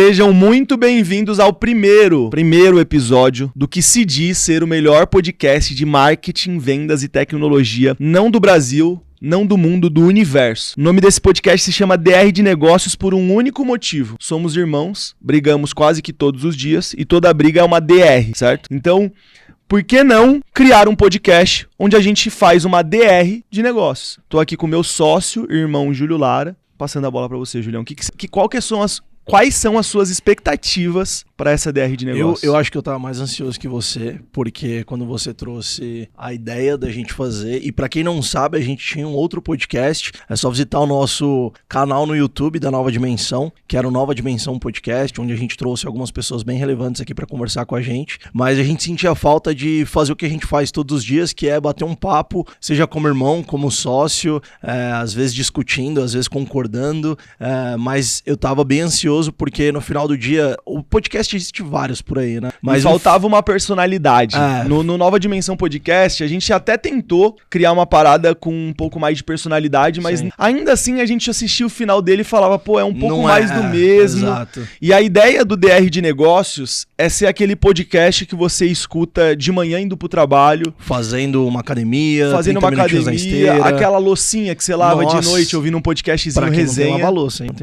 Sejam muito bem-vindos ao primeiro episódio do que se diz ser o melhor podcast de marketing, vendas e tecnologia, não do Brasil, não do mundo, do universo. O nome desse podcast se chama DR de Negócios por um único motivo. Somos irmãos, brigamos quase que todos os dias e toda briga é uma DR, certo? Então, por que não criar um podcast onde a gente faz uma DR de negócios? Tô aqui com meu sócio, irmão Júlio Lara, passando a bola pra você, Julião. Quais são as suas expectativas para essa DR de negócios? Eu acho que eu tava mais ansioso que você, porque quando você trouxe a ideia da gente fazer, e para quem não sabe, a gente tinha um outro podcast, é só visitar o nosso canal no YouTube da Nova Dimensão, que era o Nova Dimensão Podcast, onde a gente trouxe algumas pessoas bem relevantes aqui para conversar com a gente, mas a gente sentia falta de fazer o que a gente faz todos os dias, que é bater um papo, seja como irmão, como sócio, às vezes discutindo, às vezes concordando, mas eu tava bem ansioso porque no final do dia, o podcast existe vários por aí, né? Mas faltava uma personalidade. No Nova Dimensão Podcast, a gente até tentou criar uma parada com um pouco mais de personalidade, mas ainda assim a gente assistia o final dele e falava, pô, é um pouco mais do mesmo. Exato. E a ideia do DR de Negócios é ser aquele podcast que você escuta de manhã indo pro trabalho. Fazendo uma academia, aquela loucinha que você lava de noite ouvindo um podcastzinho resenha.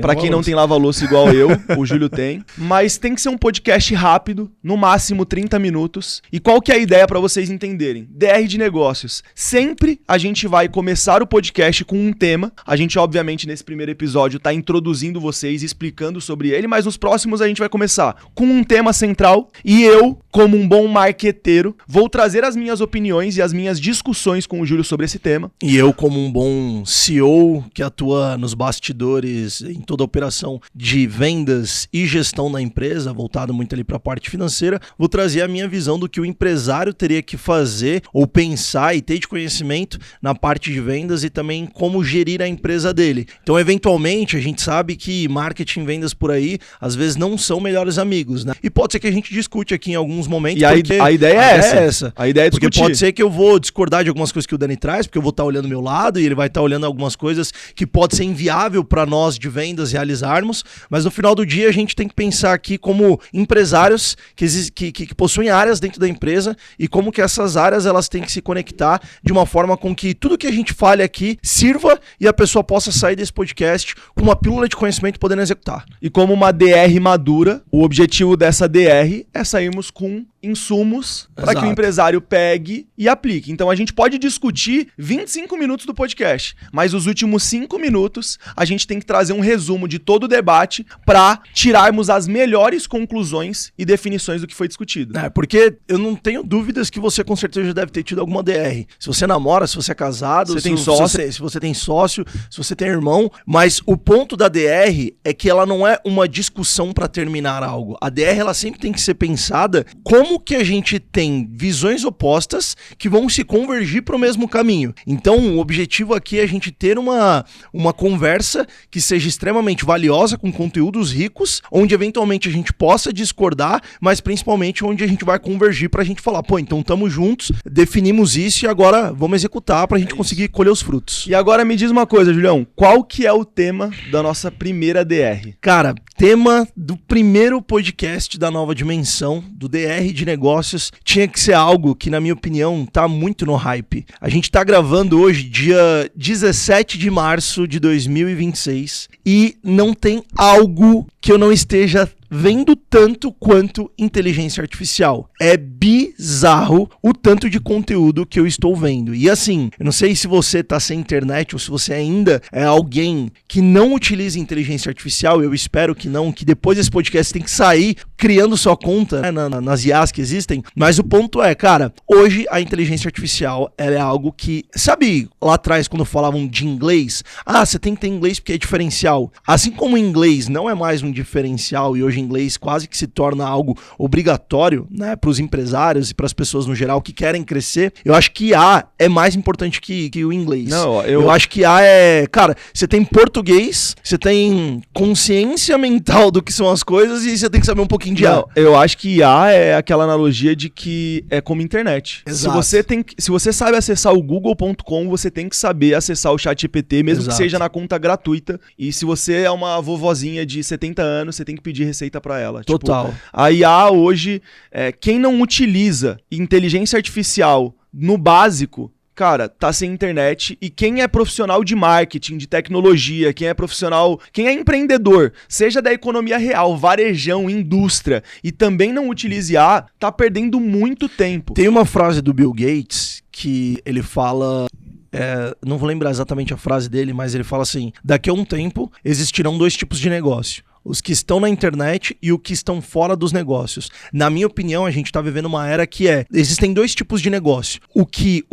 Pra quem não tem lava-louça igual eu, o Júlio tem. Mas tem que ser um podcast rápido, no máximo 30 minutos. E qual que é a ideia pra vocês entenderem? DR de Negócios. Sempre a gente vai começar o podcast com um tema. A gente, obviamente, nesse primeiro episódio tá introduzindo vocês, explicando sobre ele, mas nos próximos a gente vai começar com um tema central. E eu, como um bom marqueteiro, vou trazer as minhas opiniões e as minhas discussões com o Júlio sobre esse tema. E eu, como um bom CEO que atua nos bastidores, em toda a operação de vendas e gestão da empresa, voltado muito ali para a parte financeira, vou trazer a minha visão do que o empresário teria que fazer ou pensar e ter de conhecimento na parte de vendas e também como gerir a empresa dele. Então, eventualmente, a gente sabe que marketing e vendas por aí, às vezes não são melhores amigos, né? E pode ser que a gente discute aqui em alguns momentos. E a ideia é essa. A ideia é discutir. Porque pode ser que eu vou discordar de algumas coisas que o Dani traz, porque eu vou estar olhando o meu lado e ele vai estar olhando algumas coisas que pode ser inviável para nós de vendas realizarmos, mas no final do dia a gente tem que pensar aqui como empresários que possuem áreas dentro da empresa e como que essas áreas elas têm que se conectar de uma forma com que tudo que a gente fale aqui sirva e a pessoa possa sair desse podcast com uma pílula de conhecimento podendo executar. E como uma DR madura, o objetivo dessa DR é sairmos com insumos para que o empresário pegue e aplique. Então a gente pode discutir 25 minutos do podcast, mas os últimos 5 minutos a gente tem que trazer um resumo de todo o debate para tirarmos as melhores conclusões e definições do que foi discutido. Porque eu não tenho dúvidas que você com certeza já deve ter tido alguma DR. Se você namora, se você é casado, se você tem sócio, se você tem irmão, mas o ponto da DR é que ela não é uma discussão para terminar algo. A DR ela sempre tem que ser pensada como que a gente tem visões opostas que vão se convergir para o mesmo caminho. Então, o objetivo aqui é a gente ter uma conversa que seja extremamente valiosa, com conteúdos ricos, onde eventualmente a gente possa discordar, mas principalmente onde a gente vai convergir para a gente falar, pô, então estamos juntos, definimos isso e agora vamos executar para a gente conseguir colher os frutos. E agora me diz uma coisa, Julião, qual que é o tema da nossa primeira DR? Cara, tema do primeiro podcast da Nova Dimensão, do DR de Negócios, tinha que ser algo que, na minha opinião, tá muito no hype. A gente tá gravando hoje, dia 17 de março de 2026, e não tem algo que eu não esteja vendo tanto quanto inteligência artificial. É bizarro o tanto de conteúdo que eu estou vendo. E assim, eu não sei se você tá sem internet ou se você ainda é alguém que não utiliza inteligência artificial, eu espero que não, que depois desse podcast tem que sair criando sua conta, né, nas IAs que existem. Mas o ponto é, cara, hoje a inteligência artificial ela é algo que, sabe lá atrás quando falavam de inglês? Você tem que ter inglês porque é diferencial. Assim como o inglês não é mais um diferencial e hoje inglês quase que se torna algo obrigatório, né, para os empresários e para as pessoas no geral que querem crescer, eu acho que IA é mais importante que o inglês. Não, eu acho que IA é... Cara, você tem português, você tem consciência mental do que são as coisas e você tem que saber um pouquinho pouquinho de IA. Não, eu acho que IA é aquela analogia de que é como internet. Exato. Se você sabe acessar o google.com, você tem que saber acessar o ChatGPT, mesmo Exato. que seja na conta gratuita. E se você é uma vovozinha de 70 anos, você tem que pedir receita pra ela. Total. Tipo, a IA hoje, quem não utiliza inteligência artificial no básico, cara, tá sem internet. E quem é profissional de marketing, de tecnologia, quem é empreendedor, seja da economia real, varejão, indústria, e também não utiliza IA, tá perdendo muito tempo. Tem uma frase do Bill Gates que ele fala... não vou lembrar exatamente a frase dele, mas ele fala assim: daqui a um tempo existirão 2 tipos de negócio. Os que estão na internet e os que estão fora dos negócios. Na minha opinião, a gente está vivendo uma era que existem 2 tipos de negócio. Os que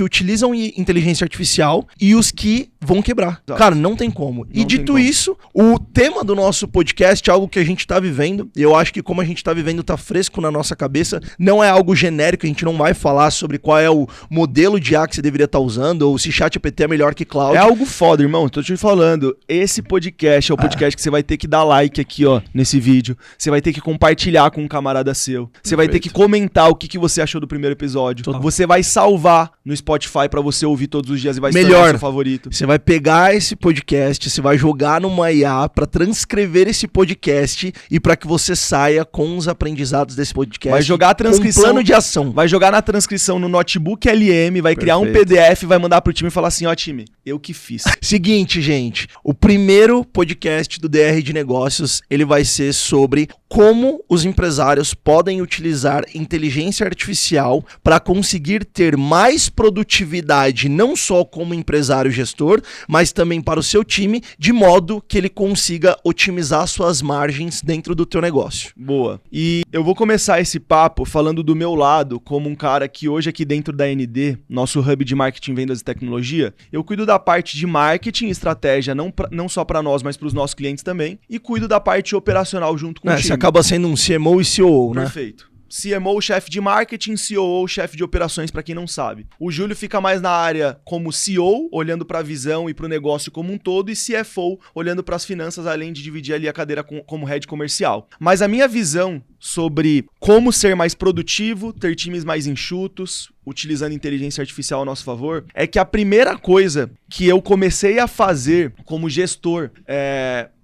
utilizam inteligência artificial e os que vão quebrar. Exato. Cara, não tem como. E Não tem dito como. isso, o tema do nosso podcast é algo que a gente está vivendo. E eu acho que como a gente está vivendo, tá fresco na nossa cabeça. Não é algo genérico, a gente não vai falar sobre qual é o modelo de IA que você deveria estar usando, ou se ChatGPT é melhor que Cloud. É algo foda, irmão. Tô te falando. Esse podcast é o podcast que você vai ter que dar like aqui, ó, nesse vídeo. Você vai ter que compartilhar com um camarada seu. Você vai ter que comentar o que você achou do primeiro episódio. Total. Você vai salvar no Spotify pra você ouvir todos os dias e vai se Melhor. tornar seu favorito. Você vai pegar esse podcast, você vai jogar numa IA para transcrever esse podcast e para que você saia com os aprendizados desse podcast. Vai jogar a transcrição, com um plano de ação. vai jogar na transcrição no notebook LM, vai criar um Perfeito. PDF, vai mandar pro time e falar assim, ó, time, eu que fiz. Seguinte, gente, o primeiro podcast do DR de Negócios, ele vai ser sobre como os empresários podem utilizar inteligência artificial para conseguir ter mais produtividade, não só como empresário gestor, mas também para o seu time, de modo que ele consiga otimizar suas margens dentro do teu negócio. Boa. E eu vou começar esse papo falando do meu lado, como um cara que hoje aqui dentro da ND, nosso hub de marketing, vendas e tecnologia, eu cuido da parte de marketing e estratégia, não só para nós, mas para os nossos clientes também, e cuido da parte operacional junto com o time. Você acaba sendo um CMO e CEO, né? Perfeito. CMO, chefe de marketing, COO, chefe de operações, para quem não sabe. O Júlio fica mais na área como CEO, olhando para a visão e para o negócio como um todo, e CFO, olhando para as finanças, além de dividir ali a cadeira como head comercial. Mas a minha visão sobre como ser mais produtivo, ter times mais enxutos, utilizando inteligência artificial a nosso favor, é que a primeira coisa que eu comecei a fazer como gestor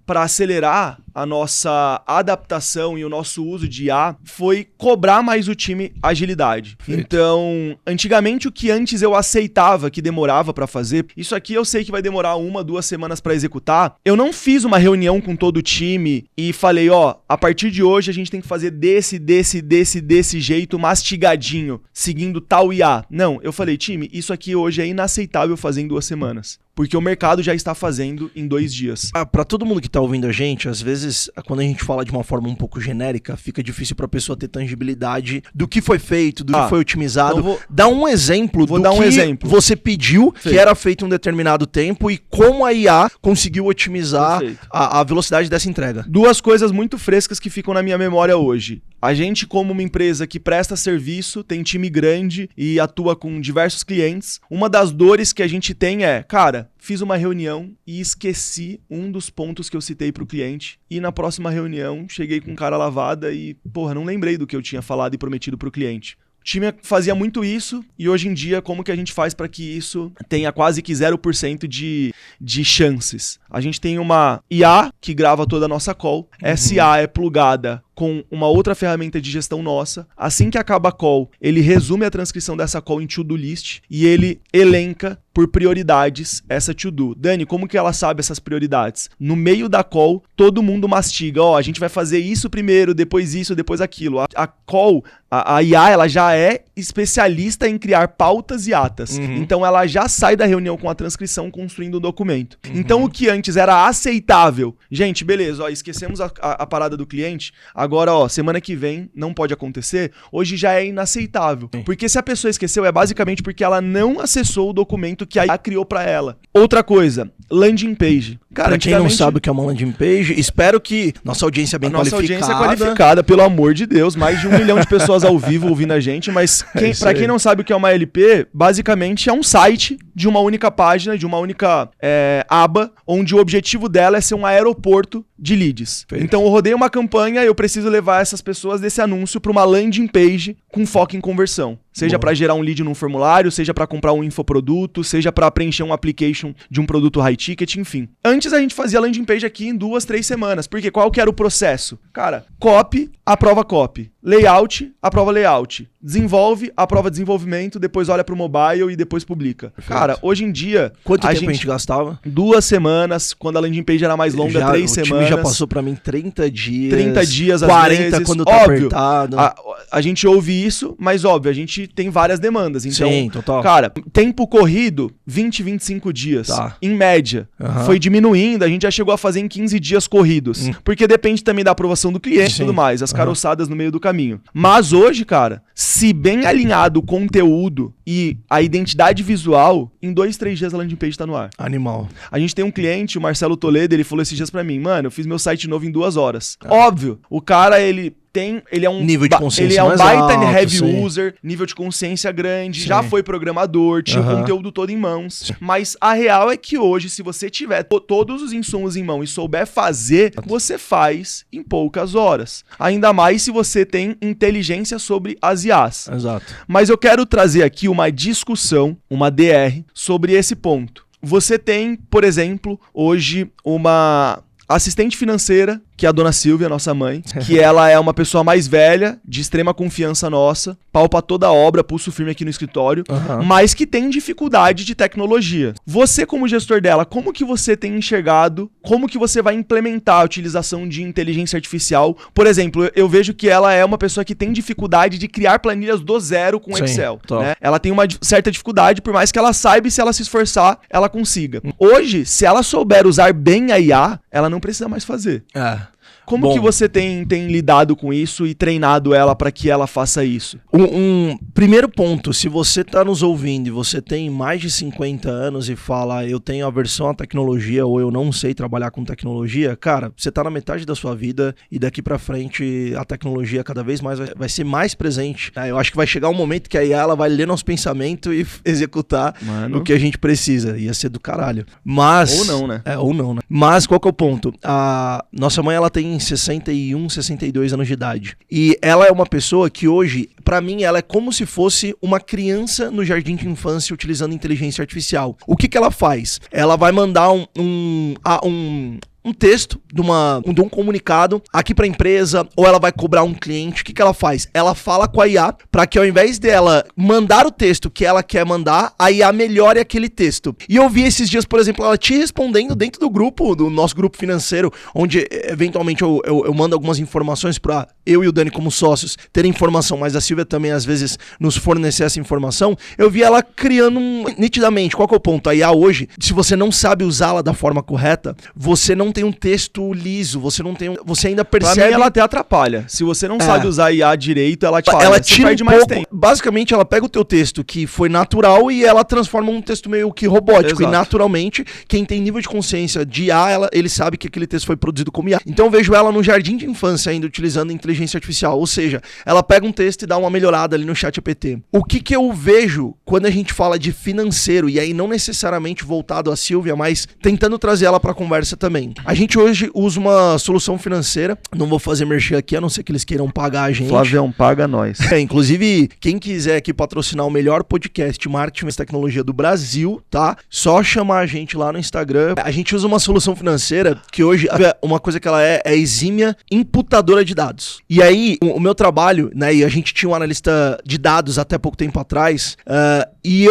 para acelerar a nossa adaptação e o nosso uso de IA foi cobrar mais o time agilidade. Perfeito. Então, antigamente o que antes eu aceitava que demorava para fazer, isso aqui eu sei que vai demorar 1, 2 semanas para executar. Eu não fiz uma reunião com todo o time e falei, ó, a partir de hoje a gente tem que fazer desse jeito mastigadinho, seguindo tal IA. Não, eu falei, time, isso aqui hoje é inaceitável fazer em 2 semanas. Porque o mercado já está fazendo em 2 dias. Para todo mundo que tá ouvindo a gente, às vezes, quando a gente fala de uma forma um pouco genérica, fica difícil pra pessoa ter tangibilidade do que foi feito, do que foi otimizado. Então Dá um exemplo do que você pediu que era feito em um determinado tempo e como a IA conseguiu otimizar a velocidade dessa entrega. 2 coisas muito frescas que ficam na minha memória hoje. A gente, como uma empresa que presta serviço, tem time grande e atua com diversos clientes, uma das dores que a gente tem é, cara, fiz uma reunião e esqueci um dos pontos que eu citei pro cliente. E na próxima reunião, cheguei com cara lavada e, não lembrei do que eu tinha falado e prometido pro cliente. O time fazia muito isso e hoje em dia, como que a gente faz para que isso tenha quase que 0% de chances? A gente tem uma IA que grava toda a nossa call. Essa IA é plugada com uma outra ferramenta de gestão nossa. Assim que acaba a call, ele resume a transcrição dessa call em to-do list e ele elenca por prioridades essa to-do. Dani, como que ela sabe essas prioridades? No meio da call, todo mundo mastiga. Ó, a gente vai fazer isso primeiro, depois isso, depois aquilo. A call, a IA, ela já é especialista em criar pautas e atas. Então ela já sai da reunião com a transcrição construindo o documento. Então o que antes era aceitável. Gente, beleza, ó, esquecemos a parada do cliente. Agora, ó, semana que vem não pode acontecer. Hoje já é inaceitável. Porque se a pessoa esqueceu, é basicamente porque ela não acessou o documento que a IA criou pra ela. Outra coisa, landing page. Cara, quem não sabe o que é uma landing page, espero que nossa audiência é bem qualificada. Nossa audiência é qualificada, pelo amor de Deus. Mais de 1 milhão de pessoas ao vivo ouvindo a gente. Mas pra quem não sabe o que é uma LP, basicamente é um site de uma única página, de uma única aba, onde o objetivo dela é ser um aeroporto de leads. Feito. Então eu rodei uma campanha e eu preciso levar essas pessoas desse anúncio para uma landing page com foco em conversão. Seja para gerar um lead num formulário, seja para comprar um infoproduto, seja para preencher um application de um produto high ticket, enfim. Antes a gente fazia landing page aqui em 2, 3 semanas. Porque qual que era o processo? Cara, copy, aprova copy. Layout, aprova layout. Desenvolve, aprova desenvolvimento, depois olha pro mobile e depois publica. Perfeito. Cara, hoje em dia... Quanto tempo a gente gastava? 2 semanas, quando a landing page era mais longa, 3 semanas. O time já passou pra mim 30 dias. 30 dias, 40 às vezes. Quando tá óbvio, apertado. A gente ouve isso, mas óbvio, a gente tem várias demandas. Então, sim, total. Cara, tempo corrido, 20, 25 dias. Tá. Em média. Foi diminuindo, a gente já chegou a fazer em 15 dias corridos. Porque depende também da aprovação do cliente e tudo mais. As caroçadas no meio do caminho. Mas hoje, cara, se bem alinhado o conteúdo e a identidade visual, em 2, 3 dias a landing page tá no ar. Animal. A gente tem um cliente, o Marcelo Toledo, ele falou esses dias pra mim, mano, eu fiz meu site novo em 2 horas. Óbvio, o cara, ele é um nível de consciência, ele é um baita alto, heavy sim. user, nível de consciência grande, já foi programador, tinha o conteúdo todo em mãos. Mas a real é que hoje, se você tiver todos os insumos em mão e souber fazer, você faz em poucas horas. Ainda mais se você tem inteligência sobre as IAs. Exato. Mas eu quero trazer aqui uma discussão, uma DR, sobre esse ponto. Você tem, por exemplo, hoje uma assistente financeira, que é a dona Silvia, nossa mãe, que ela é uma pessoa mais velha, de extrema confiança nossa, palpa toda a obra, pulso firme aqui no escritório, mas que tem dificuldade de tecnologia. Você, como gestor dela, como que você tem enxergado, como que você vai implementar a utilização de inteligência artificial? Por exemplo, eu vejo que ela é uma pessoa que tem dificuldade de criar planilhas do zero com Excel. Né? Ela tem uma certa dificuldade, por mais que ela saiba e se ela se esforçar, ela consiga. Hoje, se ela souber usar bem a IA, ela não precisa mais fazer. Como que você tem lidado com isso e treinado ela para que ela faça isso? Um primeiro ponto, se você tá nos ouvindo e você tem mais de 50 anos e fala eu tenho aversão à tecnologia ou eu não sei trabalhar com tecnologia, cara, você tá na metade da sua vida e daqui pra frente a tecnologia cada vez mais vai ser mais presente. Eu acho que vai chegar um momento que a IA ela vai ler nosso pensamento e executar o que a gente precisa. Ia ser do caralho. Mas... Ou não, né? Ou não, né? Mas qual que é o ponto? A nossa mãe, ela tem 61, 62 anos de idade. E ela é uma pessoa que hoje, pra mim, ela é como se fosse uma criança no jardim de infância utilizando inteligência artificial. O que ela faz? Ela vai mandar um texto de um comunicado aqui pra empresa, ou ela vai cobrar um cliente. O que ela faz? Ela fala com a IA pra que ao invés dela mandar o texto que ela quer mandar, a IA melhore aquele texto. E eu vi esses dias, por exemplo, ela te respondendo dentro do grupo, do nosso grupo financeiro, onde eventualmente eu mando algumas informações pra eu e o Dani como sócios terem informação, mas a Silvia também às vezes nos fornecer essa informação. Eu vi ela criando nitidamente. Qual que é o ponto? A IA hoje, se você não sabe usá-la da forma correta, você não tem um texto liso, você ainda percebe... Pra mim, ela até atrapalha. Se você não sabe usar a IA direito, ela te fala, ela tira mais tempo. Basicamente, ela pega o teu texto que foi natural e ela transforma um texto meio que robótico. Exato. E naturalmente, quem tem nível de consciência de IA, ele sabe que aquele texto foi produzido como IA. Então eu vejo ela no jardim de infância ainda utilizando inteligência artificial. Ou seja, ela pega um texto e dá uma melhorada ali no ChatGPT. O que eu vejo quando a gente fala de financeiro, e aí não necessariamente voltado a Silvia, mas tentando trazer ela pra conversa também. A gente hoje usa uma solução financeira, não vou fazer merchan aqui, a não ser que eles queiram pagar a gente. Flavião, paga nós. Inclusive, quem quiser aqui patrocinar o melhor podcast marketing e tecnologia do Brasil, tá? Só chamar a gente lá no Instagram. A gente usa uma solução financeira que hoje, uma coisa que ela é exímia imputadora de dados. E aí, o meu trabalho, né, e a gente tinha um analista de dados até pouco tempo atrás, e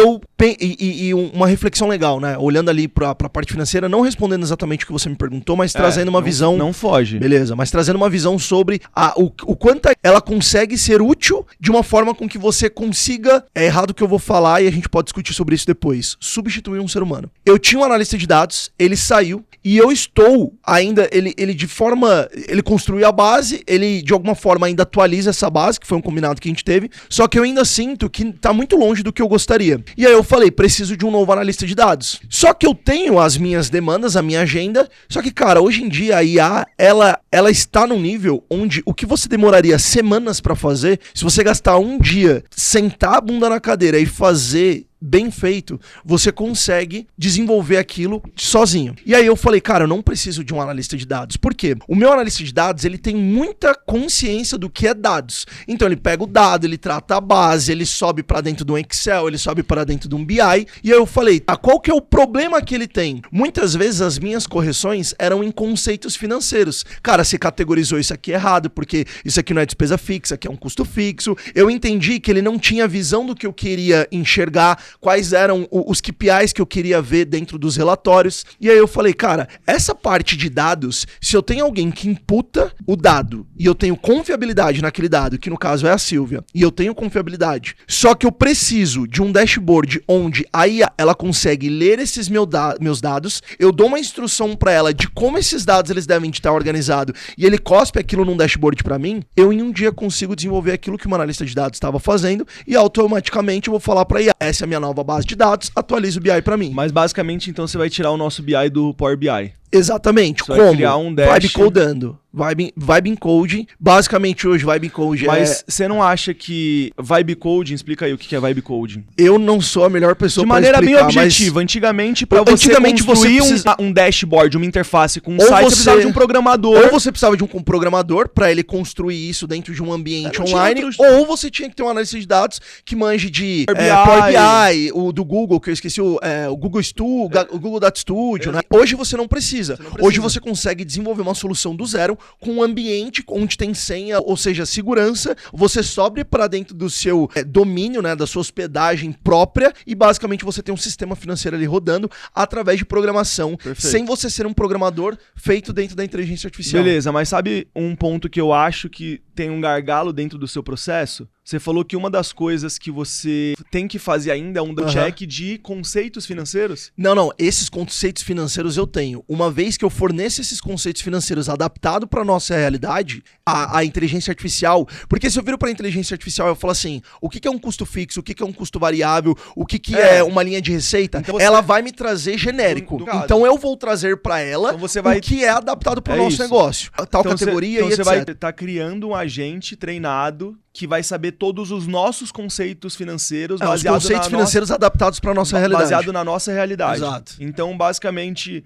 uma reflexão legal, né? Olhando ali pra parte financeira, não respondendo exatamente o que você me perguntou, mas trazendo uma visão... Não foge. Beleza, mas trazendo uma visão sobre o quanto ela consegue ser útil de uma forma com que você consiga... É errado o que eu vou falar e a gente pode discutir sobre isso depois. Substituir um ser humano. Eu tinha um analista de dados, ele saiu e eu estou ainda... Ele de forma... Ele construiu a base, ele de alguma alguma forma ainda atualiza essa base, que foi um combinado que a gente teve, só que eu ainda sinto que tá muito longe do que eu gostaria. E aí eu falei, preciso de um novo analista de dados. Só que eu tenho as minhas demandas, a minha agenda, só que, cara, hoje em dia a IA, ela está num nível onde o que você demoraria semanas pra fazer, se você gastar um dia, sentar a bunda na cadeira e fazer bem feito, você consegue desenvolver aquilo sozinho. E aí eu falei, cara, eu não preciso de um analista de dados. Por quê? O meu analista de dados, ele tem muita consciência do que é dados. Então ele pega o dado, ele trata a base, ele sobe pra dentro de um Excel, ele sobe pra dentro de um BI. E aí eu falei, qual que é o problema que ele tem? Muitas vezes as minhas correções eram em conceitos financeiros. Cara, você categorizou isso aqui errado, porque isso aqui não é despesa fixa, aqui é um custo fixo. Eu entendi que ele não tinha visão do que eu queria enxergar, quais eram os KPIs que eu queria ver dentro dos relatórios. E aí eu falei, cara, essa parte de dados, se eu tenho alguém que imputa o dado e eu tenho confiabilidade naquele dado, que no caso é a Silvia, e eu tenho confiabilidade, só que eu preciso de um dashboard onde a IA, ela consegue ler esses meus dados, eu dou uma instrução para ela de como esses dados eles devem estar organizados e ele cospe aquilo num dashboard para mim, eu em um dia consigo desenvolver aquilo que o analista de dados estava fazendo e automaticamente eu vou falar para IA, essa é a minha nova base de dados, atualiza o BI para mim. Mas basicamente, então, você vai tirar o nosso BI do Power BI. Exatamente. Você vai criar um dash. Vibe codando. Vibe encoding. Basicamente hoje Vibe encoding Mas você não acha que Vibe coding, explica aí o que é Vibe coding. Eu não sou a melhor pessoa para explicar. De maneira bem objetiva. Antigamente, para você construir um dashboard, uma interface com um site, você precisava de um programador. Ou você precisava de um programador para ele construir isso dentro de um ambiente online, ou você tinha que ter um analista de dados que manje de Power BI, o do Google, que eu esqueci, o Google Studio, o Google Data Studio, né? Hoje você não precisa. Hoje você consegue desenvolver uma solução do zero com um ambiente onde tem senha, ou seja, segurança, você sobe para dentro do seu domínio, né, da sua hospedagem própria e basicamente você tem um sistema financeiro ali rodando através de programação, sem você ser um programador feito dentro da inteligência artificial. Beleza, mas sabe um ponto que eu acho que tem um gargalo dentro do seu processo? Você falou que uma das coisas que você tem que fazer ainda é um check de conceitos financeiros? Não. Esses conceitos financeiros eu tenho. Uma vez que eu forneço esses conceitos financeiros adaptados para nossa realidade, a inteligência artificial... Porque se eu viro para a inteligência artificial e eu falo assim, o que é um custo fixo, o que é um custo variável, o que é uma linha de receita, então ela vai me trazer genérico. Então eu vou trazer para ela o que é adaptado para o nosso negócio. Tal categoria e etc. Então você vai estar criando um agente treinado que vai saber todos os nossos conceitos financeiros os conceitos financeiros adaptados para nossa realidade. Baseado na nossa realidade. Exato. Então, basicamente,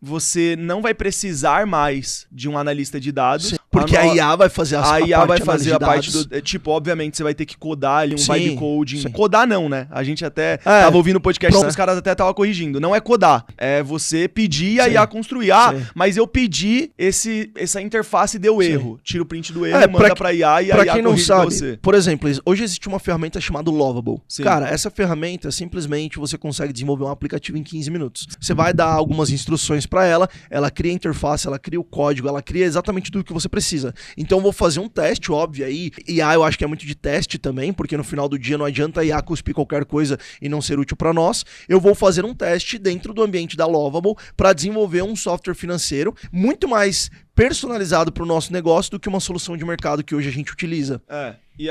você não vai precisar mais de um analista de dados. Sim, porque a IA vai fazer a IA vai fazer a parte do... Tipo, obviamente, você vai ter que codar ali um vibe coding. Sim. Codar não, né? A gente até tava ouvindo o podcast, os caras até estavam corrigindo. Não é codar. É você pedir e a IA construir. Mas eu pedi essa interface deu erro. Tira o print do erro, manda pra IA e a IA corrige pra você. Por exemplo, hoje existe uma ferramenta chamada Lovable. Sim. Cara, essa ferramenta, simplesmente, você consegue desenvolver um aplicativo em 15 minutos. Você vai dar algumas instruções para ela cria a interface, ela cria o código, ela cria exatamente tudo que você precisa. Então eu vou fazer um teste, óbvio, aí IA eu acho que é muito de teste também, porque no final do dia não adianta a IA cuspir qualquer coisa e não ser útil para nós. Eu vou fazer um teste dentro do ambiente da Lovable para desenvolver um software financeiro muito mais personalizado para o nosso negócio do que uma solução de mercado que hoje a gente utiliza.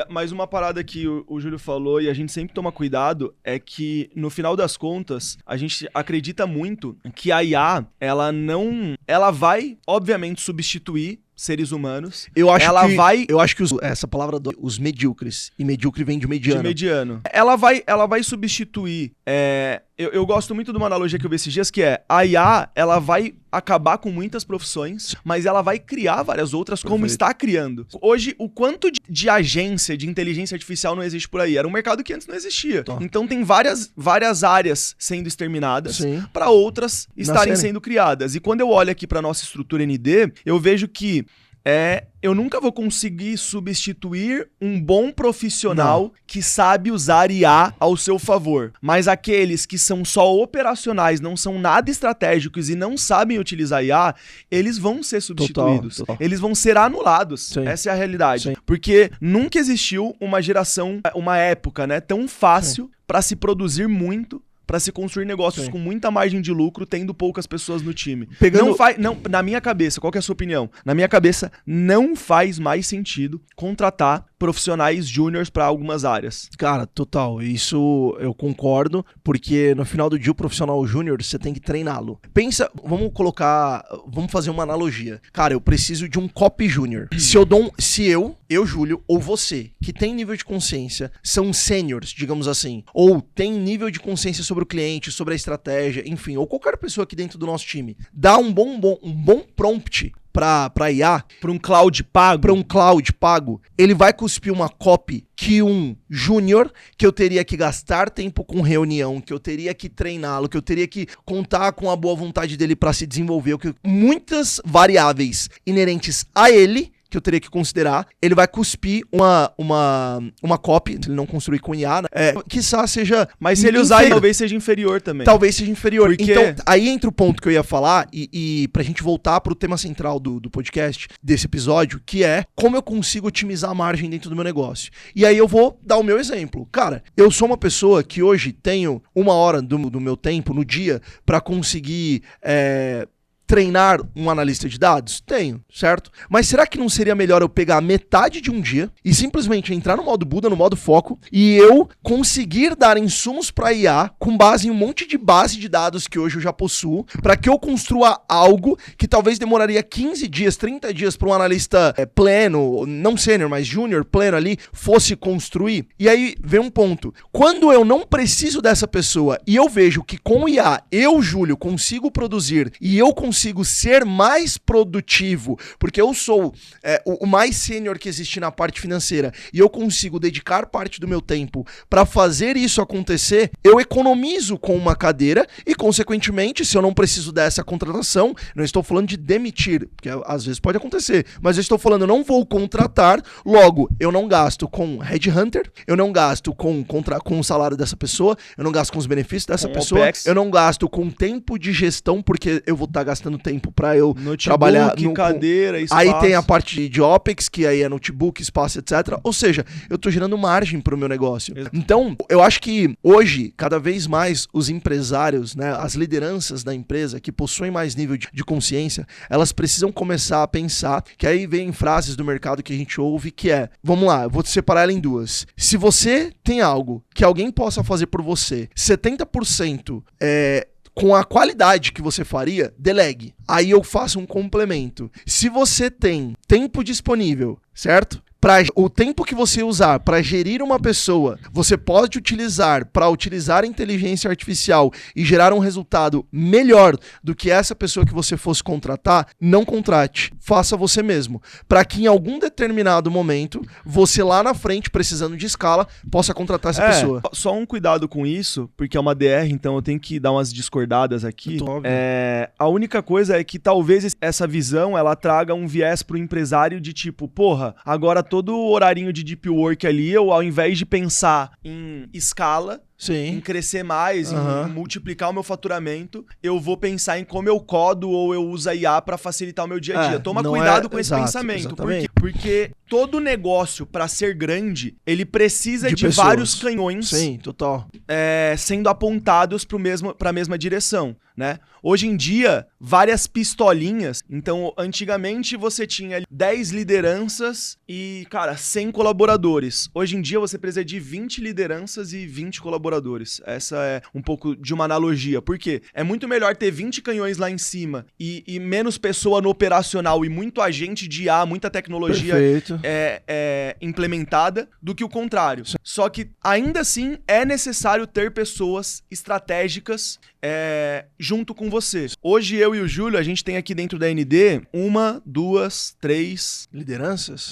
Mas uma parada que o Júlio falou e a gente sempre toma cuidado é que, no final das contas, a gente acredita muito que a IA, ela vai, obviamente, substituir seres humanos. Eu acho que essa palavra os medíocres, e medíocre vem de mediano. De mediano. Ela vai substituir... Eu gosto muito de uma analogia que eu vi esses dias, que é a IA, ela vai acabar com muitas profissões, mas ela vai criar várias outras, como está criando. Hoje, o quanto de agência de inteligência artificial não existe por aí? Era um mercado que antes não existia. Então tem várias áreas sendo exterminadas para outras estarem sendo criadas. E quando eu olho aqui para nossa estrutura ND, eu vejo que eu nunca vou conseguir substituir um bom profissional que sabe usar IA ao seu favor. Mas aqueles que são só operacionais, não são nada estratégicos e não sabem utilizar IA, eles vão ser substituídos. Total. Eles vão ser anulados. Sim. Essa é a realidade. Sim. Porque nunca existiu uma época, né, tão fácil para se produzir muito pra se construir negócios Sim. com muita margem de lucro, tendo poucas pessoas no time. Pegando- Na minha cabeça, qual que é a sua opinião? Na minha cabeça, não faz mais sentido contratar profissionais júniors pra algumas áreas. Cara, total, isso eu concordo, porque no final do dia o profissional júnior, você tem que treiná-lo. Pensa, vamos fazer uma analogia. Cara, eu preciso de um copy júnior. Se eu, Júlio, ou você, que tem nível de consciência, são sêniors, digamos assim, ou tem nível de consciência sobre o cliente, sobre a estratégia, enfim, ou qualquer pessoa aqui dentro do nosso time, dá um bom prompt pra IA, Pra um cloud pago? para um cloud pago, ele vai cuspir uma copy que um júnior, que eu teria que gastar tempo com reunião, que eu teria que treiná-lo, que eu teria que contar com a boa vontade dele para se desenvolver, muitas variáveis inerentes a ele que eu teria que considerar, ele vai cuspir uma copy, se ele não construir com IA, né? Quiçá seja... Mas se ele usar, talvez seja inferior também. Talvez seja inferior. Porque... Então, aí entra o ponto que eu ia falar, e pra gente voltar pro tema central do podcast, desse episódio, que é como eu consigo otimizar a margem dentro do meu negócio. E aí eu vou dar o meu exemplo. Cara, eu sou uma pessoa que hoje tenho 1 hora do meu tempo no dia pra conseguir... treinar um analista de dados? Tenho, certo? Mas será que não seria melhor eu pegar metade de um dia e simplesmente entrar no modo Buda, no modo foco, e eu conseguir dar insumos para IA com base em um monte de base de dados que hoje eu já possuo, para que eu construa algo que talvez demoraria 15 dias, 30 dias para um analista pleno, não sênior, mas júnior, pleno ali, fosse construir? E aí vem um ponto. Quando eu não preciso dessa pessoa e eu vejo que com IA, eu, Júlio, consigo produzir e eu consigo ser mais produtivo, porque eu sou o mais sênior que existe na parte financeira e eu consigo dedicar parte do meu tempo para fazer isso acontecer, eu economizo com uma cadeira e, consequentemente, se eu não preciso dessa contratação, não estou falando de demitir, porque às vezes pode acontecer, mas eu estou falando, eu não vou contratar, logo, eu não gasto com headhunter, eu não gasto com o salário dessa pessoa, eu não gasto com os benefícios dessa pessoa, OPEX. eu não gasto com tempo de gestão, porque eu vou estar gastando tempo para eu Notebook, trabalhar cadeira, espaço. Aí tem a parte de OPEX, que aí é notebook, espaço, etc. Ou seja, eu tô gerando margem pro meu negócio. Então, eu acho que hoje, cada vez mais, os empresários, né, as lideranças da empresa que possuem mais nível de consciência, elas precisam começar a pensar, que aí vem frases do mercado que a gente ouve, que é, vamos lá, eu vou te separar ela em duas. Se você tem algo que alguém possa fazer por você, 70% com a qualidade que você faria, delegue. Aí eu faço um complemento. Se você tem tempo disponível, certo? O tempo que você usar para gerir uma pessoa, você pode utilizar para utilizar a inteligência artificial e gerar um resultado melhor do que essa pessoa que você fosse contratar, não contrate. Faça você mesmo. Para que em algum determinado momento, você lá na frente, precisando de escala, possa contratar essa pessoa. Só um cuidado com isso, porque é uma DR, então eu tenho que dar umas discordadas aqui. A única coisa é que talvez essa visão, ela traga um viés pro empresário de tipo, porra, agora todo o horarinho de deep work ali, eu ao invés de pensar em escala, Sim. em crescer mais, em multiplicar o meu faturamento, eu vou pensar em como eu codo ou eu uso a IA para facilitar o meu dia a dia. Toma cuidado com esse pensamento. Porque todo negócio, para ser grande, ele precisa de vários canhões. Sim, total. Sendo apontados para a mesma direção, né? Hoje em dia, várias pistolinhas. Então, antigamente você tinha 10 lideranças e, cara, 100 colaboradores. Hoje em dia você precisa de 20 lideranças e 20 colaboradores. Essa é um pouco de uma analogia. Por quê? É muito melhor ter 20 canhões lá em cima e menos pessoa no operacional e muito agente de IA, muita tecnologia implementada, do que o contrário. Sim. Só que, ainda assim, é necessário ter pessoas estratégicas junto com você. Hoje, eu e o Júlio, a gente tem aqui dentro da ND 1, 2, 3... Lideranças?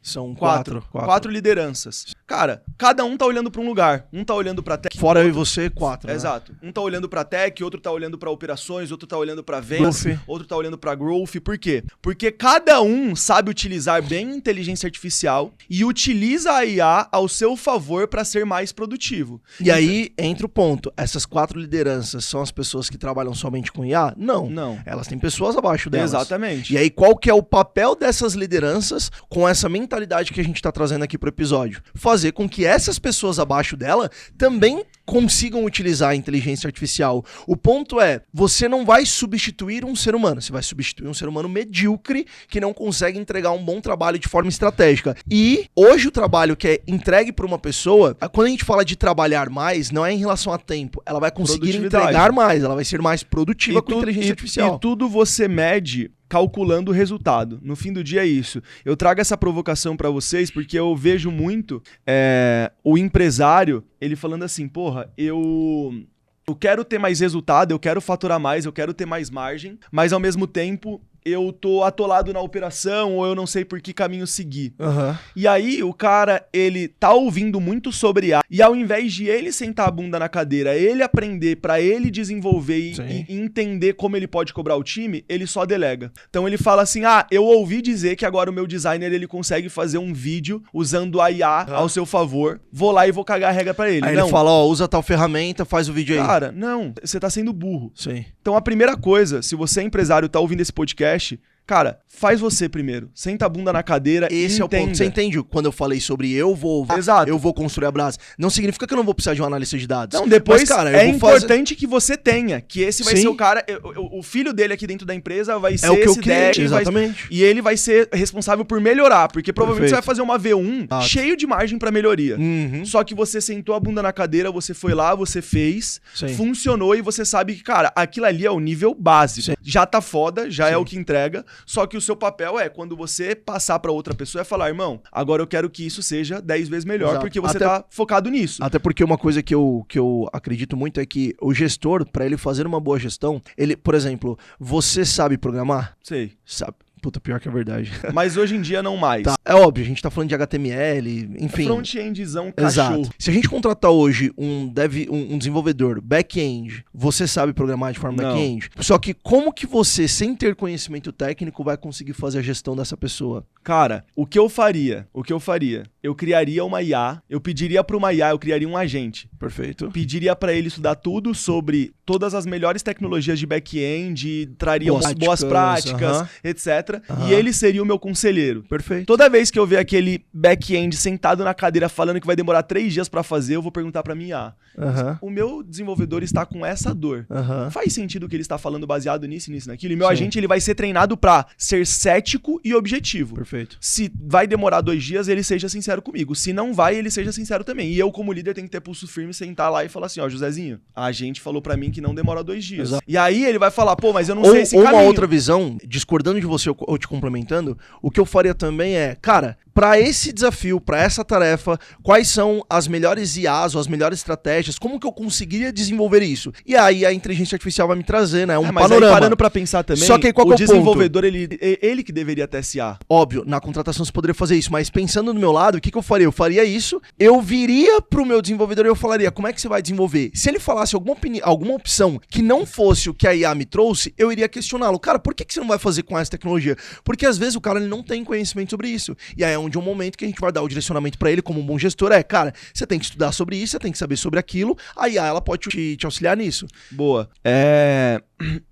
São 4 lideranças. Cara, cada um tá olhando pra um lugar. Um tá olhando pra tech. Fora eu e você, 4. Né? Exato. Um tá olhando pra tech, outro tá olhando pra operações, outro tá olhando pra vendas, outro tá olhando pra growth. Por quê? Porque cada um sabe utilizar bem a inteligência artificial e utiliza a IA ao seu favor pra ser mais produtivo. E aí entra o ponto. Essas 4 lideranças são as pessoas que trabalham somente com IA? Não. Elas têm pessoas abaixo delas. Exatamente. E aí qual que é o papel dessas lideranças com essa mentalidade que a gente tá trazendo aqui pro episódio? Fazer fazer com que essas pessoas abaixo dela também consigam utilizar a inteligência artificial. O ponto é, você não vai substituir um ser humano, você vai substituir um ser humano medíocre que não consegue entregar um bom trabalho de forma estratégica. E hoje o trabalho que é entregue por uma pessoa, quando a gente fala de trabalhar mais, não é em relação a tempo, ela vai conseguir entregar mais, ela vai ser mais produtiva com a inteligência artificial. E tudo você mede calculando o resultado. No fim do dia é isso. Eu trago essa provocação pra vocês porque eu vejo muito o empresário, ele falando assim, porra, eu quero ter mais resultado, eu quero faturar mais, eu quero ter mais margem, mas ao mesmo tempo eu tô atolado na operação ou eu não sei por que caminho seguir. E aí o cara, ele tá ouvindo muito sobre IA e ao invés de ele sentar a bunda na cadeira, ele aprender pra ele desenvolver e entender como ele pode cobrar o time, ele só delega. Então ele fala assim, eu ouvi dizer que agora o meu designer ele consegue fazer um vídeo usando a IA ao seu favor, vou lá e vou cagar a regra pra ele. Aí ele fala, usa tal ferramenta, faz o vídeo aí. Cara, não, você tá sendo burro. Sim. Então a primeira coisa, se você é empresário e tá ouvindo esse podcast, cara, faz você primeiro. Senta a bunda na cadeira e esse é o ponto. Você entende quando eu falei sobre eu vou construir a Brasa? Não significa que eu não vou precisar de um analista de dados. Não, depois, mas, cara, é importante que você tenha, que esse vai ser o cara, o filho dele aqui dentro da empresa vai ser esse dev, exatamente. E ele vai ser responsável por melhorar, porque provavelmente você vai fazer uma V1 cheio de margem pra melhoria. Só que você sentou a bunda na cadeira, você foi lá, você fez, funcionou e você sabe que, cara, aquilo ali é o nível básico. Já tá foda, já é o que entrega. Só que o seu papel quando você passar pra outra pessoa, é falar, irmão, agora eu quero que isso seja 10 vezes melhor, porque você tá focado nisso. Até porque uma coisa que eu acredito muito é que o gestor, pra ele fazer uma boa gestão, ele, por exemplo, você sabe programar? Sei. Sabe. Puta, pior que é verdade. Mas hoje em dia não mais. Tá. É óbvio, a gente tá falando de HTML, enfim. Front-endzão cachorro. Exato. Se a gente contratar hoje um desenvolvedor back-end, você sabe programar de forma back-end? Só que como que você, sem ter conhecimento técnico, vai conseguir fazer a gestão dessa pessoa? Cara, o que eu faria? Eu criaria uma IA, eu pediria pra uma IA, eu criaria um agente. Perfeito. Pediria pra ele estudar tudo sobre todas as melhores tecnologias de back-end, traria boas práticas, etc. E ele seria o meu conselheiro. Perfeito. Toda vez que eu ver aquele back-end sentado na cadeira falando que vai demorar 3 dias pra fazer, eu vou perguntar pra minha IA. O meu desenvolvedor está com essa dor. Faz sentido o que ele está falando baseado nisso, naquilo? E meu agente ele vai ser treinado pra ser cético e objetivo. Perfeito. Se vai demorar 2 dias, ele seja sincero comigo. Se não vai, ele seja sincero também. E eu, como líder, tenho que ter pulso firme, sentar lá e falar assim, Josézinho, a gente falou pra mim que não demora 2 dias. Exato. E aí ele vai falar, mas eu não sei esse caminho. Ou uma outra visão, discordando de você ou te complementando, o que eu faria também é, cara, para esse desafio, para essa tarefa, quais são as melhores IAs ou as melhores estratégias, como que eu conseguiria desenvolver isso? E aí a inteligência artificial vai me trazer, né, mas panorama. Aí parando pra pensar também, só que qual o desenvolvedor, ele que deveria ter essa IA. Óbvio, na contratação você poderia fazer isso, mas pensando do meu lado, o que eu faria? Eu faria isso, eu viria pro meu desenvolvedor e eu falaria, como é que você vai desenvolver? Se ele falasse alguma opção que não fosse o que a IA me trouxe, eu iria questioná-lo. Cara, por que você não vai fazer com essa tecnologia? Porque às vezes o cara ele não tem conhecimento sobre isso. E aí é onde é um momento que a gente vai dar o direcionamento pra ele como um bom gestor. Cara, você tem que estudar sobre isso, você tem que saber sobre aquilo, a IA ela pode te auxiliar nisso. Boa.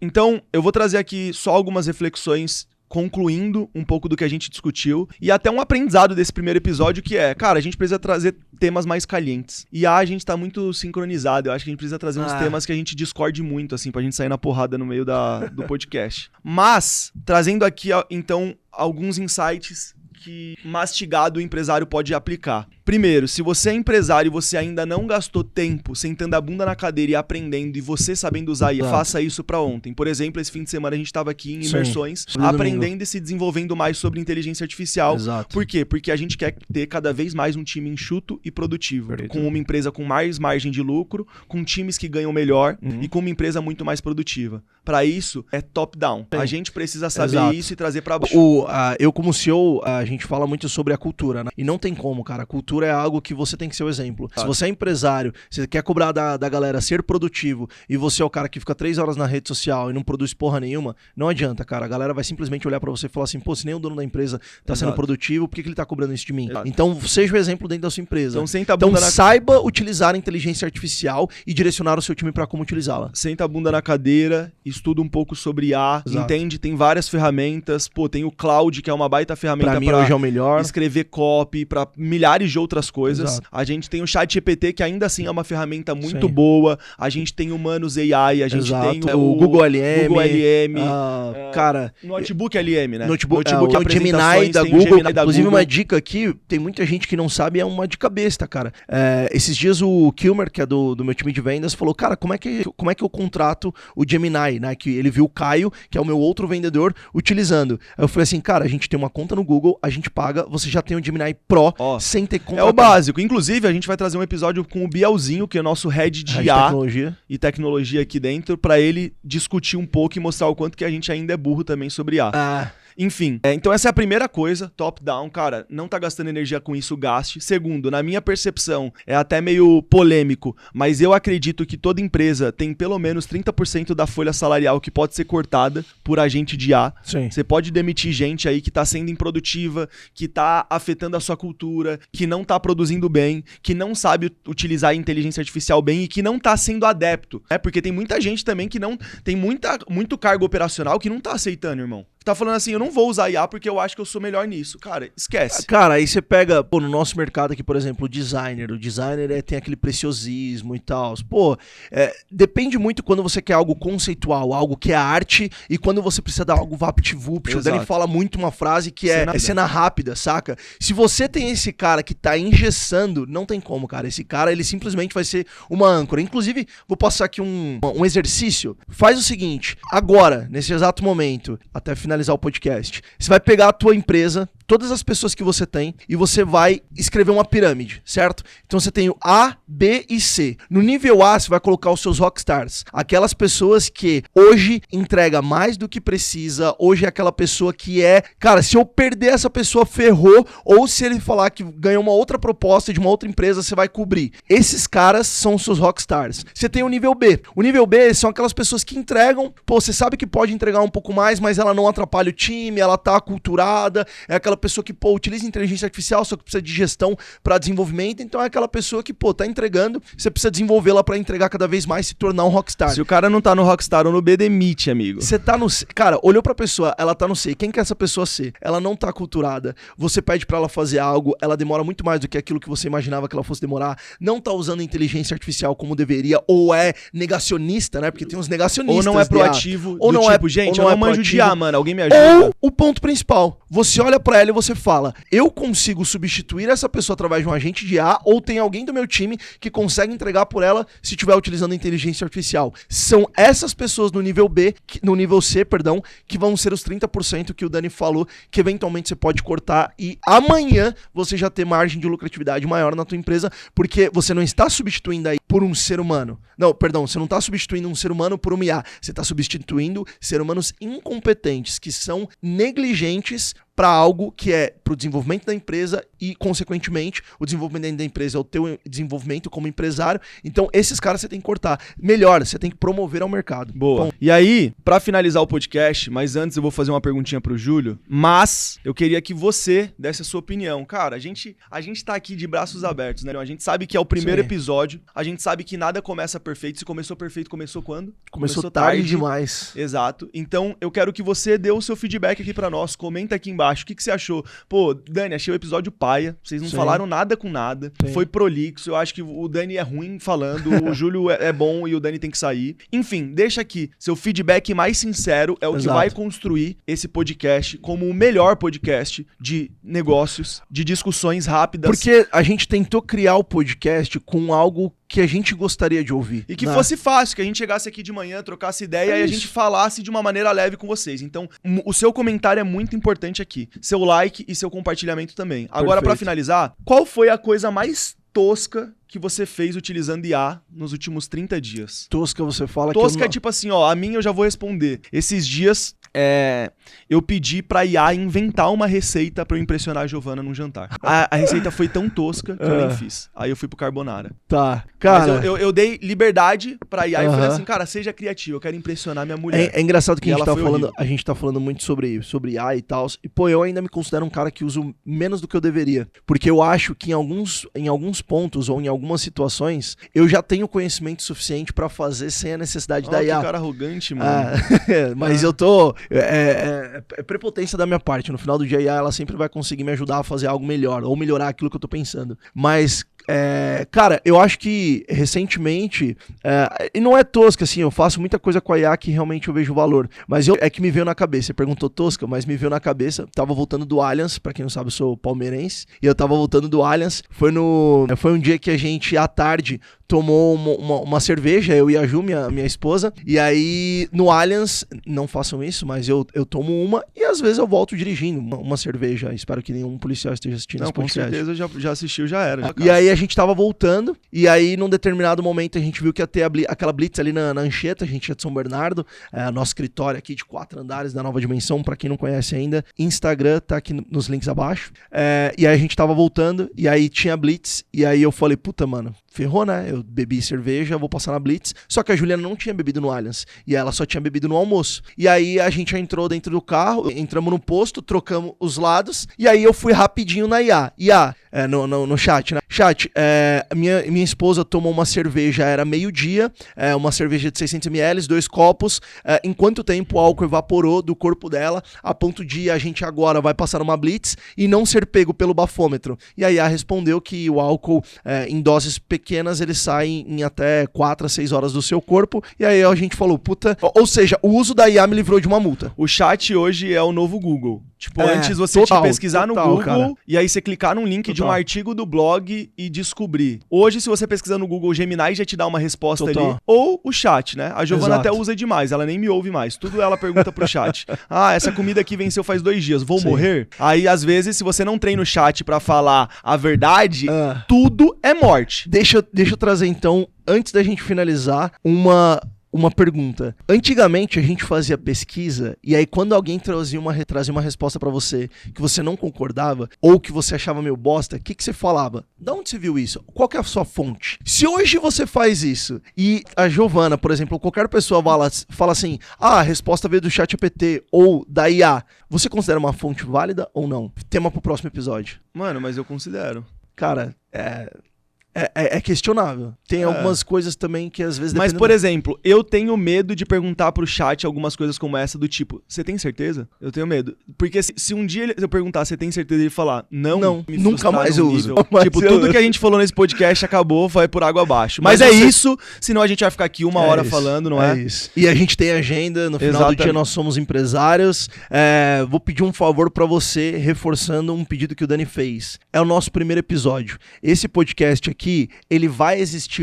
Então, eu vou trazer aqui só algumas reflexões concluindo um pouco do que a gente discutiu e até um aprendizado desse primeiro episódio que cara, a gente precisa trazer temas mais calientes. E a gente tá muito sincronizado, eu acho que a gente precisa trazer uns temas que a gente discorde muito, assim, pra gente sair na porrada no meio do podcast. Mas, trazendo aqui, então, alguns insights que mastigado o empresário pode aplicar. Primeiro, se você é empresário e você ainda não gastou tempo sentando a bunda na cadeira e aprendendo e você sabendo usar IA, faça isso pra ontem. Por exemplo, esse fim de semana a gente tava aqui em imersões, aprendendo e se desenvolvendo mais sobre inteligência artificial. Exato. Por quê? Porque a gente quer ter cada vez mais um time enxuto e produtivo. Perfeito. Com uma empresa com mais margem de lucro, com times que ganham melhor e com uma empresa muito mais produtiva. Pra isso, é top-down. A gente precisa saber isso e trazer pra baixo. Eu como CEO, a gente fala muito sobre a cultura, né? E não tem como, cara. A cultura é algo que você tem que ser o exemplo. Se você é empresário, você quer cobrar da galera ser produtivo e você é o cara que fica 3 horas na rede social e não produz porra nenhuma, não adianta, cara. A galera vai simplesmente olhar pra você e falar assim, se nem o dono da empresa tá sendo produtivo, por que ele tá cobrando isso de mim? Exato. Então, seja o exemplo dentro da sua empresa. Então, saiba utilizar a inteligência artificial e direcionar o seu time pra como utilizá-la. Senta a bunda na cadeira, estuda um pouco sobre IA, entende? Tem várias ferramentas. Tem o Cloud, que é uma baita ferramenta pra hoje é o melhor. Escrever copy, para milhares de outras coisas. Exato. A gente tem o ChatGPT, que ainda assim é uma ferramenta muito boa. A gente tem o Humanos AI, a gente tem o Google LM. Google LM. Cara... Notebook LM, né? Notebook é o Gemini da Google. Inclusive, uma dica aqui, tem muita gente que não sabe, é uma dica besta, cara. Esses dias o Kilmer, que é do meu time de vendas, falou, cara, como é que eu contrato o Gemini, né? Que ele viu o Caio, que é o meu outro vendedor, utilizando. Aí eu falei assim, cara, a gente tem uma conta no Google, a gente paga, você já tem o Gemini Pro, sem ter conta. É o básico. Inclusive, a gente vai trazer um episódio com o Bielzinho, que é o nosso head de IA e tecnologia aqui dentro, pra ele discutir um pouco e mostrar o quanto que a gente ainda é burro também sobre IA. Enfim, então essa é a primeira coisa, top-down, cara, não tá gastando energia com isso, gaste. Segundo, na minha percepção, é até meio polêmico, mas eu acredito que toda empresa tem pelo menos 30% da folha salarial que pode ser cortada por agente de IA. Você pode demitir gente aí que tá sendo improdutiva, que tá afetando a sua cultura, que não tá produzindo bem, que não sabe utilizar a inteligência artificial bem e que não tá sendo adepto, né? Porque tem muita gente também que não... Tem muito cargo operacional que não tá aceitando, irmão. Tá falando assim, eu não vou usar IA porque eu acho que eu sou melhor nisso. Cara, esquece. Cara, aí você pega, no nosso mercado aqui, por exemplo, o designer. O designer tem aquele preciosismo e tal. Depende muito quando você quer algo conceitual, algo que é arte, e quando você precisa dar algo vapt-vupt. O Dani fala muito uma frase que é cena rápida, saca? Se você tem esse cara que tá engessando, não tem como, cara. Esse cara, ele simplesmente vai ser uma âncora. Inclusive, vou passar aqui um exercício. Faz o seguinte, agora, nesse exato momento, até finalizar o podcast, você vai pegar a tua empresa, todas as pessoas que você tem, e você vai escrever uma pirâmide, certo? Então você tem o A, B e C. No nível A, você vai colocar os seus rockstars, aquelas pessoas que hoje entrega mais do que precisa, hoje é aquela pessoa que cara, se eu perder essa pessoa, ferrou, ou se ele falar que ganhou uma outra proposta de uma outra empresa, você vai cobrir. Esses caras são os seus rockstars. Você tem o nível B. O nível B são aquelas pessoas que entregam, você sabe que pode entregar um pouco mais, mas ela não atrapalha o time, ela tá aculturada, é aquela pessoa que, utiliza inteligência artificial, só que precisa de gestão para desenvolvimento, então é aquela pessoa que, tá entregando, você precisa desenvolvê-la para entregar cada vez mais, se tornar um rockstar. Se o cara não tá no rockstar ou no B, demite, amigo. Você tá no C. Cara, olhou pra pessoa, ela tá no C. Quem quer essa pessoa ser? Ela não tá aculturada. Você pede pra ela fazer algo, ela demora muito mais do que aquilo que você imaginava que ela fosse demorar, não tá usando inteligência artificial como deveria, ou é negacionista, né? Porque tem uns negacionistas. Ou não é proativo, ou não tipo, gente, eu não manjo de IA, mano, alguém me ajuda. Ou o ponto principal, você olha pra ela e você fala, eu consigo substituir essa pessoa através de um agente de IA, ou tem alguém do meu time que consegue entregar por ela se estiver utilizando a inteligência artificial. São essas pessoas no nível B, no nível C, perdão, que vão ser os 30% que o Dani falou, que eventualmente você pode cortar e amanhã você já ter margem de lucratividade maior na tua empresa, porque você não está substituindo aí por um ser humano. Não, perdão, você não está substituindo um ser humano por uma IA. Você está substituindo seres humanos incompetentes, que são negligentes para algo que é para o desenvolvimento da empresa e, consequentemente, o desenvolvimento da empresa é o teu desenvolvimento como empresário. Então, esses caras você tem que cortar. Melhor, você tem que promover ao mercado. Boa. Bom, e aí, para finalizar o podcast, mas antes eu vou fazer uma perguntinha pro Júlio, mas eu queria que você desse a sua opinião. Cara, a gente tá aqui de braços abertos, né? A gente sabe que é o primeiro episódio, a gente sabe que nada começa perfeito. Se começou perfeito, começou quando? Começou tarde demais. Exato. Então, eu quero que você dê o seu feedback aqui para nós, comenta aqui embaixo. O que você achou? Pô, Dani, achei o episódio paia. Vocês não falaram nada com nada. Foi prolixo. Eu acho que o Dani é ruim falando. O Júlio é bom e o Dani tem que sair. Enfim, deixa aqui. Seu feedback mais sincero é o que vai construir esse podcast como o melhor podcast de negócios, de discussões rápidas. Porque a gente tentou criar o podcast com algo que a gente gostaria de ouvir. E que fosse fácil, que a gente chegasse aqui de manhã, trocasse ideia e a gente falasse de uma maneira leve com vocês. Então, o seu comentário é muito importante aqui. Seu like e seu compartilhamento também. Agora, pra finalizar, qual foi a coisa mais tosca que você fez utilizando IA nos últimos 30 dias? Tosca, você fala tosca que Tosca é tipo assim, a minha eu já vou responder. Esses dias, eu pedi pra IA inventar uma receita pra eu impressionar a Giovana num jantar. A receita foi tão tosca que eu nem fiz. Aí eu fui pro carbonara. Tá, cara... Mas eu dei liberdade pra IA e falei assim, cara, seja criativo, eu quero impressionar minha mulher. É engraçado que a gente tá falando muito sobre IA e tal, e pô, eu ainda me considero um cara que uso menos do que eu deveria, porque eu acho que em alguns pontos ou em algumas situações, eu já tenho conhecimento suficiente pra fazer sem a necessidade da IA. Que cara arrogante, mano. Mas eu tô É prepotência da minha parte. No final do dia, a IA, ela sempre vai conseguir me ajudar a fazer algo melhor, ou melhorar aquilo que eu tô pensando. Mas... cara, eu acho que recentemente, e não é tosca, assim, eu faço muita coisa com a IA que realmente eu vejo valor, mas é que me veio na cabeça, você perguntou tosca, mas me veio na cabeça, tava voltando do Allianz, pra quem não sabe eu sou palmeirense, e eu tava voltando do Allianz, foi um dia que a gente, à tarde, tomou uma cerveja, eu e a Ju, minha esposa, e aí no Allianz, não façam isso, mas eu tomo uma, e às vezes eu volto dirigindo uma cerveja, espero que nenhum policial esteja assistindo esse podcast. Com certeza já assistiu, já era. E aí a gente tava voltando, e aí num determinado momento a gente viu que ia ter aquela blitz ali na Anchieta, a gente é de São Bernardo, nosso escritório aqui de 4 andares da Nova Dimensão, pra quem não conhece ainda, Instagram tá aqui nos links abaixo, e aí a gente tava voltando, e aí tinha blitz, e aí eu falei, puta mano, ferrou, né? Eu bebi cerveja, vou passar na Blitz. Só que a Juliana não tinha bebido no Allianz. E ela só tinha bebido no almoço. E aí a gente entrou dentro do carro, entramos no posto, trocamos os lados. E aí eu fui rapidinho na IA. IA, no chat, né? Chat, minha esposa tomou uma cerveja, era meio-dia, uma cerveja de 600ml, 2 copos. Em quanto tempo o álcool evaporou do corpo dela, a ponto de a gente agora vai passar uma Blitz e não ser pego pelo bafômetro? E a IA respondeu que o álcool, em doses pequenas, eles saem em até 4 a 6 horas do seu corpo. E aí a gente falou, puta... Ou seja, o uso da IA me livrou de uma multa. O chat hoje é o novo Google. Tipo, antes você tinha que pesquisar no Google, cara. E aí você clicar num link de um artigo do blog e descobrir. Hoje, se você pesquisar no Google, Gemini já te dá uma resposta ali. Ou o chat, né? A Giovana até usa demais, ela nem me ouve mais. Tudo ela pergunta pro chat. Essa comida aqui venceu faz 2 dias, vou morrer? Aí, às vezes, se você não treina o chat pra falar a verdade, tudo é morte. Deixa eu trazer, então, antes da gente finalizar, uma pergunta. Antigamente a gente fazia pesquisa e aí quando alguém trazia uma resposta pra você que você não concordava ou que você achava meio bosta, o que você falava? Da onde você viu isso? Qual que é a sua fonte? Se hoje você faz isso e a Giovana, por exemplo, ou qualquer pessoa fala assim, a resposta veio do ChatGPT ou da IA, você considera uma fonte válida ou não? Tema pro próximo episódio. Mano, mas eu considero. Cara, é questionável. Tem algumas coisas também que às vezes... Mas, por exemplo, eu tenho medo de perguntar pro chat algumas coisas como essa do tipo, você tem certeza? Eu tenho medo. Porque se um dia eu perguntar, você tem certeza, ele falar, não, nunca mais eu uso. Tipo, tudo que a gente falou nesse podcast acabou, vai por água abaixo. Mas é isso, senão a gente vai ficar aqui 1 hora falando, não é? É isso. E a gente tem agenda, no final do dia nós somos empresários. Vou pedir um favor pra você, reforçando um pedido que o Dani fez. É o nosso primeiro episódio. Esse podcast aqui, ele vai existir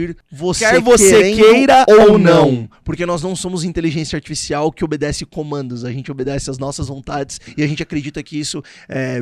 quer você queira ou não. Porque nós não somos inteligência artificial que obedece comandos, a gente obedece às nossas vontades e a gente acredita que isso,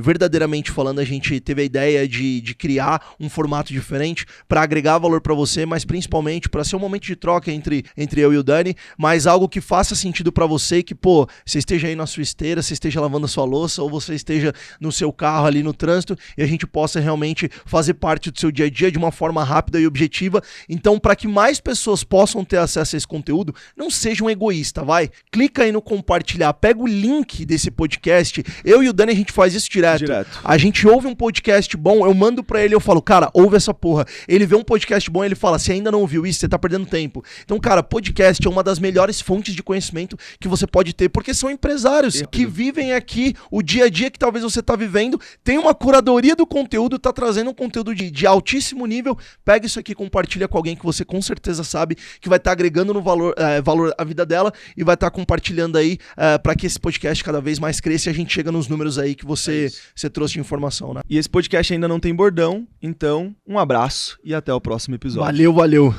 verdadeiramente falando, a gente teve a ideia de criar um formato diferente para agregar valor para você, mas principalmente para ser um momento de troca entre eu e o Dani, mas algo que faça sentido para você, que, pô, você esteja aí na sua esteira, você esteja lavando a sua louça ou você esteja no seu carro ali no trânsito e a gente possa realmente fazer parte do seu dia a dia de uma forma rápida e objetiva. Então, para que mais pessoas possam ter acesso a esse conteúdo, não seja um egoísta, vai. Clica aí no compartilhar, pega o link desse podcast. Eu e o Dani, a gente faz isso direto. A gente ouve um podcast bom, eu mando pra ele, eu falo, cara, ouve essa porra. Ele vê um podcast bom, ele fala, se ainda não ouviu isso, você tá perdendo tempo. Então, cara, podcast é uma das melhores fontes de conhecimento que você pode ter, porque são empresários que vivem aqui o dia a dia que talvez você tá vivendo, tem uma curadoria do conteúdo, tá trazendo um conteúdo de altíssimo nível. Pega isso aqui, compartilha com alguém que você com certeza sabe que vai estar agregando no valor à vida dela e vai estar compartilhando aí para que esse podcast cada vez mais cresça e a gente chega nos números aí que você trouxe de informação, né? E esse podcast ainda não tem bordão, então um abraço e até o próximo episódio. Valeu.